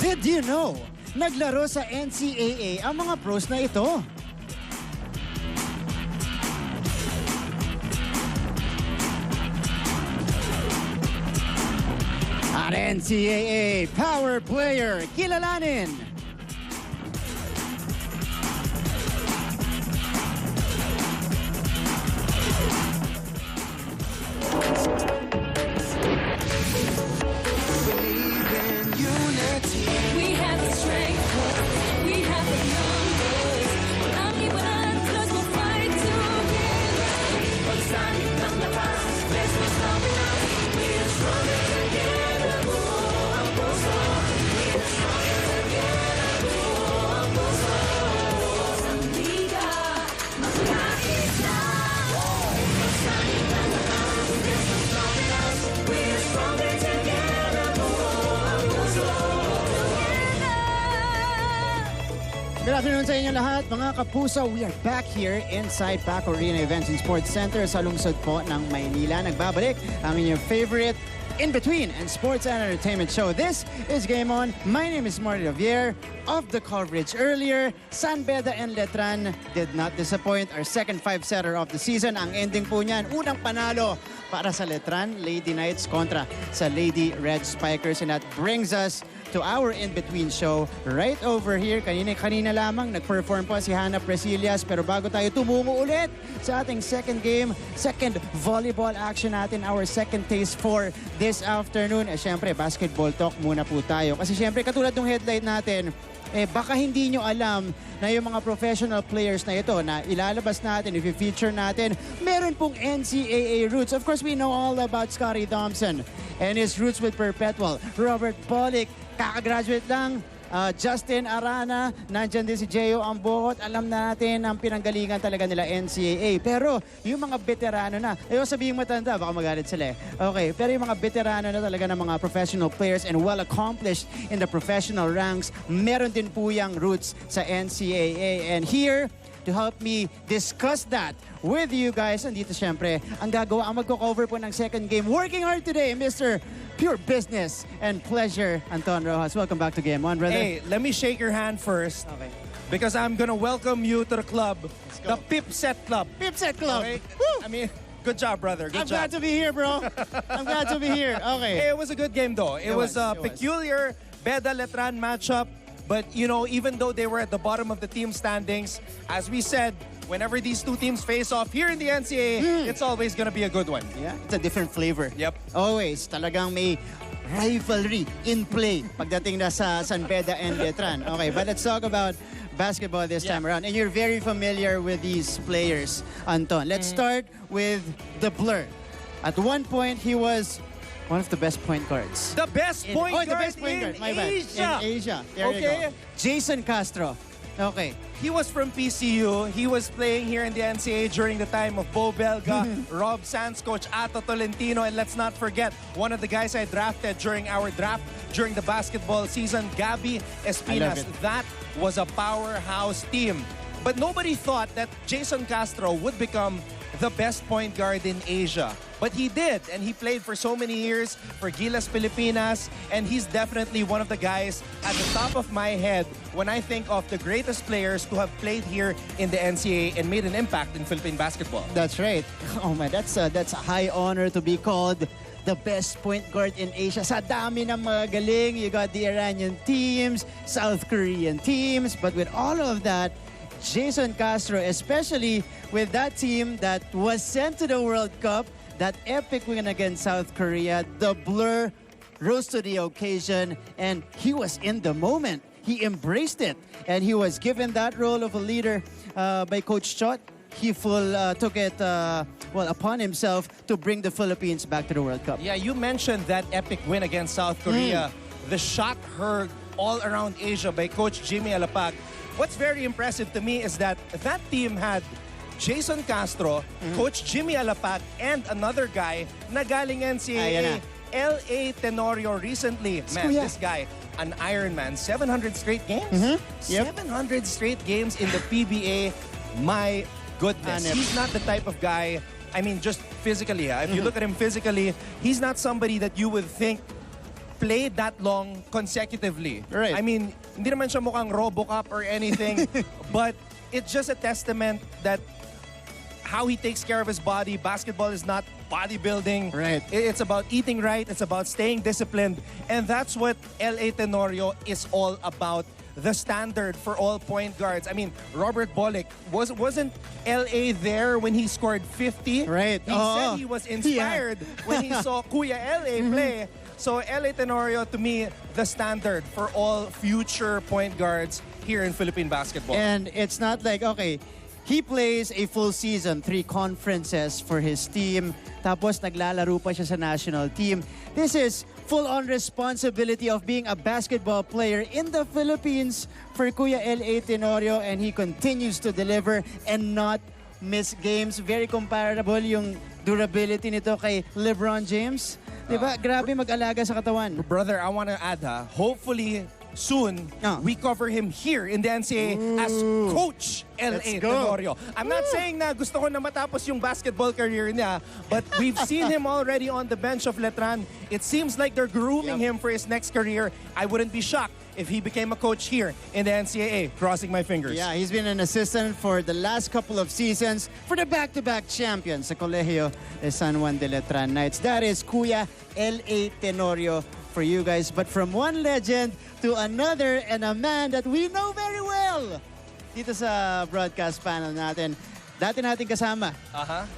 Did you know? Naglaro sa NCAA ang mga pros na ito. At NCAA Power Player, kilalanin! Good afternoon sa inyo lahat, mga kapuso. We are back here inside Paco Arena Events and Sports Center sa lungsod po ng Maynila. Nagbabalik ang inyong favorite in-between and sports and entertainment show. This is Game On. My name is Marty Javier. Of the coverage earlier, San Beda and Letran did not disappoint. Our second five-setter of the season. Ang ending po niyan, unang panalo para sa Letran, Lady Knights kontra sa Lady Red Spikers. And that brings us to our in-between show right over here. Kanina lamang nag-perform po si Hannah Presillas. Pero bago tayo tumungo ulit sa ating second game, second volleyball action natin, our second taste for this afternoon. Siyempre, basketball talk muna po tayo. Kasi siyempre, katulad ng headline natin, baka hindi nyo alam na yung mga professional players na ito na ilalabas natin, if i-feature natin, meron pong NCAA roots. Of course, we know all about Scotty Thompson and his roots with Perpetual. Robert Pollock, kakagraduate lang. Justin Arana, nandyan din si Geo Ambokot. Alam natin ang pinanggalingan talaga nila NCAA. Pero yung mga veterano na, ayaw sabihin matanda, baka magalit sila eh. Okay, pero yung mga veterano na talaga ng mga professional players and well-accomplished in the professional ranks, meron din po yung roots sa NCAA. And here, to help me discuss that with you guys, andito syempre, ang magko-cover po ng second game. Working hard today, Mr. Pure business and pleasure, Anton Rojas. Welcome back to Game On, brother. Hey, let me shake your hand first. Okay. Because I'm gonna welcome you to the club. The Pipset Club. Pipset Club. Okay? Woo! I mean, good job, brother. Good I'm job. glad to be here, bro. I'm glad to be here. Okay. Hey, it was a good game, though. It was a peculiar Beda-Letran matchup. But, you know, even though they were at the bottom of the team standings, as we said, whenever these two teams face off here in the NCAA, it's always gonna be a good one. Yeah, it's a different flavor. Yep. Always. Talagang may rivalry in play pagdating na sa San Beda and Letran. Okay, but let's talk about basketball this time around. And you're very familiar with these players, Anton. Let's start with the Blur. At one point, he was one of the best point guards. The best point guard in Asia. In Asia. There you go. Jason Castro. Okay. He was from PCU. He was playing here in the NCAA during the time of Bo Belga, Rob Sands, Coach Ato Tolentino, and let's not forget one of the guys I drafted during our draft during the basketball season, Gabby Espinas. That was a powerhouse team. But nobody thought that Jason Castro would become the best point guard in Asia. But he did, and he played for so many years for Gilas Pilipinas, and he's definitely one of the guys at the top of my head when I think of the greatest players to have played here in the NCAA and made an impact in Philippine basketball. That's right. Oh man, that's a high honor to be called the best point guard in Asia. Sa dami ng mga galing, you got the Iranian teams, South Korean teams, but with all of that, Jason Castro, especially with that team that was sent to the World Cup, that epic win against South Korea, the Blur rose to the occasion, and he was in the moment. He embraced it, and he was given that role of a leader by Coach Chot. He took it upon himself to bring the Philippines back to the World Cup. Yeah, you mentioned that epic win against South Korea. The shot heard all around Asia by Coach Jimmy Alapac. What's very impressive to me is that that team had Jason Castro, Coach Jimmy Alapac, and another guy na galing NCAA, L.A. Tenorio recently. Man, this guy, an Ironman, 700 straight games? 700 straight games in the PBA. My goodness. He's not the type of guy, I mean, just physically. If you look at him physically, he's not somebody that you would think play that long consecutively. Right. I mean, hindi naman siya mukhang RoboCop or anything, but it's just a testament that how he takes care of his body. Basketball is not bodybuilding. Right. It's about eating right. It's about staying disciplined. And that's what L.A. Tenorio is all about. The standard for all point guards. I mean, Robert Bolick, wasn't L.A. there when he scored 50? Right. He said he was inspired when he saw Kuya L.A. play. So L.A. Tenorio, to me, the standard for all future point guards here in Philippine basketball. And it's not like, okay, he plays a full season, 3 conferences for his team, tapos naglalaro pa siya sa national team. This is full-on responsibility of being a basketball player in the Philippines for Kuya L.A. Tenorio, and he continues to deliver and not miss games. Very comparable yung durability nito kay LeBron James. Diba? Grabe mag-alaga sa katawan. Brother, I want to add, hopefully soon, we cover him here in the NCAA as Coach L.A. Tenorio. I'm not saying na gusto ko na matapos yung basketball career niya, but we've seen him already on the bench of Letran. It seems like they're grooming him for his next career. I wouldn't be shocked if he became a coach here in the NCAA. Crossing my fingers. Yeah, he's been an assistant for the last couple of seasons for the back-to-back champions sa Colegio de San Juan de Letran Knights. That is Kuya L.A. Tenorio for you guys. But from one legend to another, and a man that we know very well dito sa broadcast panel natin. Dati natin kasama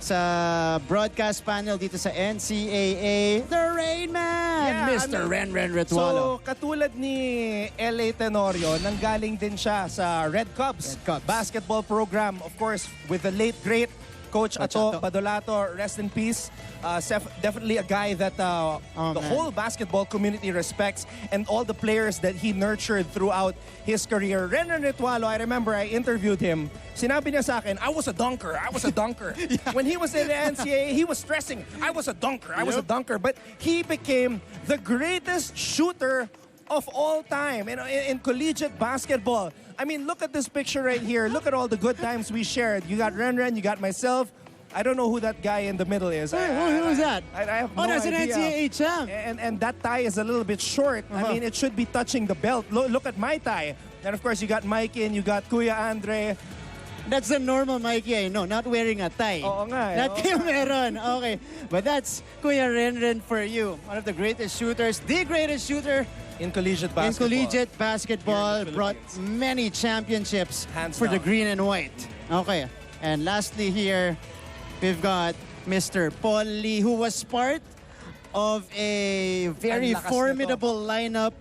sa broadcast panel dito sa NCAA, the Rain Man, Mr. Ren Retualo. So, katulad ni L.A. Tenorio, nanggaling din siya sa Red Cubs basketball program. Of course, with the late, great Coach Ato Badolato, rest in peace. Definitely a guy that the whole basketball community respects, and all the players that he nurtured throughout his career. Ren Retualo, I remember I interviewed him. Sinabi niya sa akin, I was a dunker. When he was in the NCAA, he was stressing, I was a dunker. But he became the greatest shooter of all time in collegiate basketball. I mean, look at this picture right here. Look at all the good times we shared. You got Ren, you got myself. I don't know who that guy in the middle is. Who's that? I have no that's idea. an NCAA champ. And that tie is a little bit short. I mean, it should be touching the belt. Look at my tie. And of course, you got Mikey and you got Kuya Andre. That's the normal Mikey, no, not wearing a tie. Oo nga. That kayo meron. Okay. But that's Kuya Ren for you. One of the greatest shooters, the greatest shooter in collegiate basketball. In collegiate basketball, brought many championships for the green and white. Okay. And lastly here, we've got Mr. Paul Lee, who was part of a very formidable lineup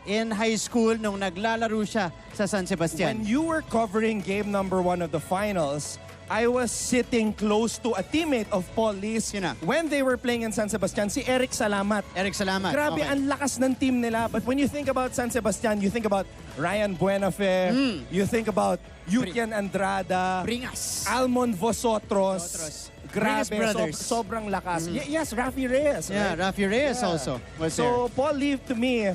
in high school nung naglalaro siya sa San Sebastian. When you were covering game number 1 of the finals, I was sitting close to a teammate of Paul Lee's when they were playing in San Sebastian, si Eric Salamat. Grabe, ang lakas ng team nila. But when you think about San Sebastian, you think about Ryan Buenafe, you think about Yutian Andrada, Bringas, Almon Vosotros. Grabe, sobrang lakas. Yes, Rafi Reyes. Yeah, right? Rafi Reyes also was there. So Paul Lee, to me,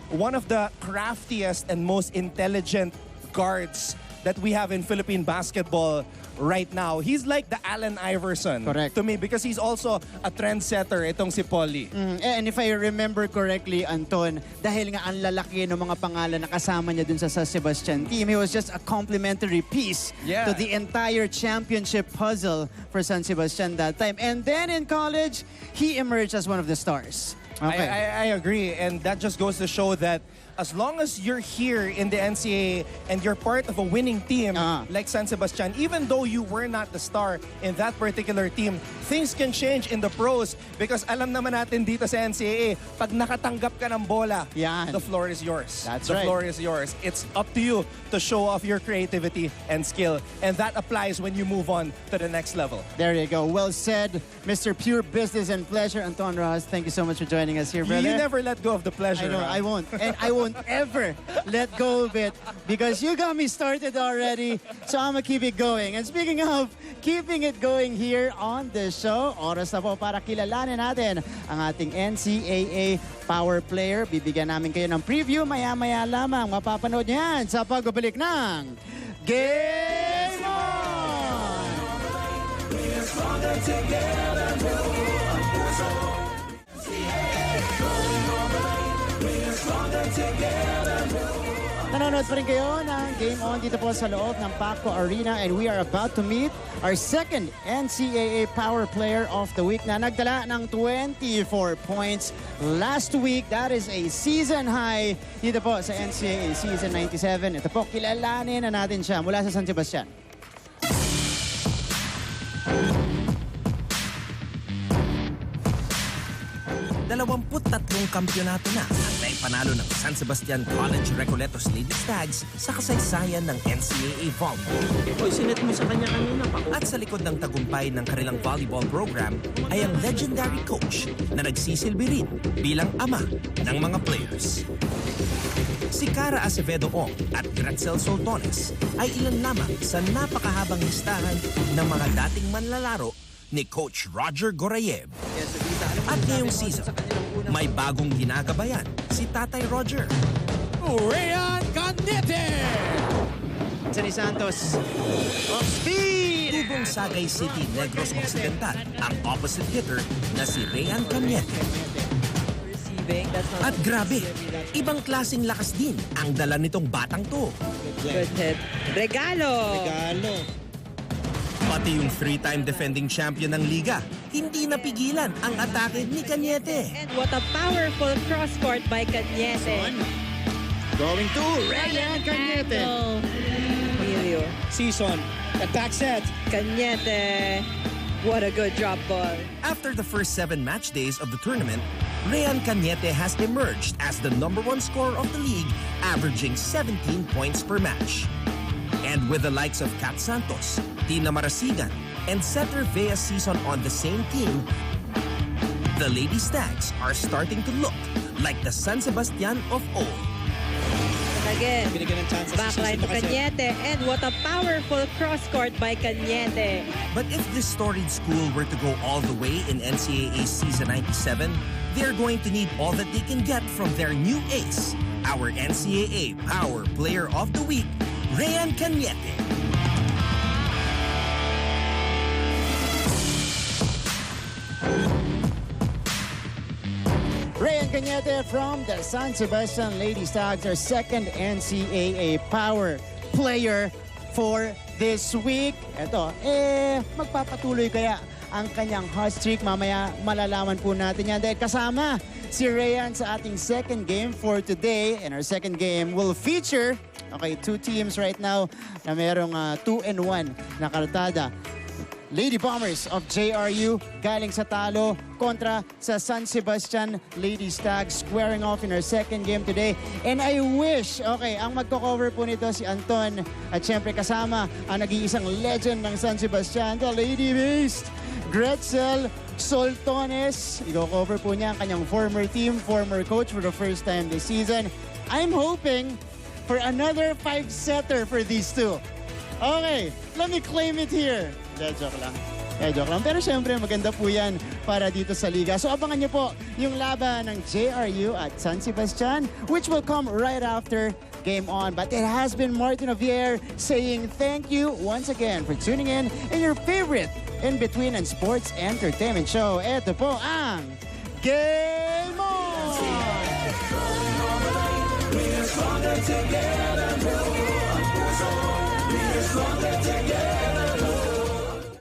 one of the craftiest and most intelligent guards that we have in Philippine basketball right now. He's like the Allen Iverson to me, because he's also a trendsetter, itong si Paul Lee. And if I remember correctly, Anton, dahil nga ang lalaki ng mga pangalan na kasama niya dun sa San Sebastian team, he was just a complimentary piece to the entire championship puzzle for San Sebastian that time. And then in college, he emerged as one of the stars. Okay. I agree, and that just goes to show that as long as you're here in the NCAA and you're part of a winning team like San Sebastian, even though you were not the star in that particular team, things can change in the pros, because alam naman natin dito sa NCAA, pag nakatanggap ka ng bola, the floor is yours. The floor is yours. It's up to you to show off your creativity and skill, and that applies when you move on to the next level. There you go. Well said, Mr. Pure Business and Pleasure. Anton Rojas, thank you so much for joining us here, brother. You never let go of the pleasure. I know, I won't. And I won't ever let go of it, because you got me started already, so I'm gonna keep it going. And speaking of keeping it going here on the show, oras na po para kilalanin natin ang ating NCAA Power Player. Bibigyan namin kayo ng preview maya-maya lamang. Mapapanood niyo yan sa pagbabalik ng Game On! We are stronger together. Nanonood pa rin kayo ng Game On dito po sa loob ng Paco Arena, and we are about to meet our second NCAA Power Player of the Week na nagdala ng 24 points last week. That is a season high dito po sa NCAA Season 97. Ito po, kilalanin na natin siya mula sa San Sebastian. 23 kampyonato na ang naipanalo ng San Sebastian College Recoletos Lady Stags sa kasaysayan ng NCAA Volleyball. Hoy, sinet mo sa kanya kanina pa. At sa likod ng tagumpay ng kanilang volleyball program ay ang legendary coach na nagsisilbi rin bilang ama ng mga players. Si Cara Acevedo Ong at Gratzel Soltones ay ilan lamang sa napakahabang listahan ng mga dating manlalaro ni Coach Roger Gorayev. At ngayong season, may bagong ginagabayan si Tatay Roger. Reyann Cañete! Ni Santos. Off speed! Tubong Sagay City, Negros Occidental, ang opposite hitter na si Reyann Cañete. At grabe, ibang klaseng lakas din ang dala nitong batang to. Good hit. Regalo! Pati yung 3-time defending champion ng liga, hindi napigilan ang atake ni Cañete. And what a powerful cross-court by Cañete. Going to Reyann Cañete. Emilio. Season. At back set. Cañete. What a good drop ball. After the first 7 match days of the tournament, Reyann Cañete has emerged as the #1 scorer of the league, averaging 17 points per match. And with the likes of Kat Santos, Tina Marasigan, and Setter Vea's season on the same team, the Lady Stags are starting to look like the San Sebastian of old. And again, backline to Cañete. And what a powerful cross-court by Cañete. But if this storied school were to go all the way in NCAA Season 97, they're going to need all that they can get from their new ace, our NCAA Power Player of the Week, Reyann Cañete. Reyann Cañete from the San Sebastian Lady Stags, our second NCAA Power Player for this week. Ito, magpapatuloy kaya ang kanyang hot streak? Mamaya malalaman po natin yan dahil kasama si Reyann sa ating second game for today. And our second game will feature, two teams right now na merong 2-1 na kartada. Lady Bombers of JRU galing sa talo kontra sa San Sebastian Lady Stags, squaring off in our second game today. And I wish, ang magko-cover po nito si Anton at syempre kasama ang nag-iisang legend ng San Sebastian, the Lady Beast, Gratzel Soltones. I-cover po niya ang kanyang former team, former coach for the first time this season. I'm hoping for another 5-setter for these two. Okay, let me claim it here. Joke lang. Pero syempre maganda po yan para dito sa liga. So abangan niyo po yung laban ng JRU at San Sebastian, which will come right after Game On. But it has been Martin Javier saying thank you once again for tuning in your favorite in-between and sports entertainment show. Ito po ang Game On! We're stronger together.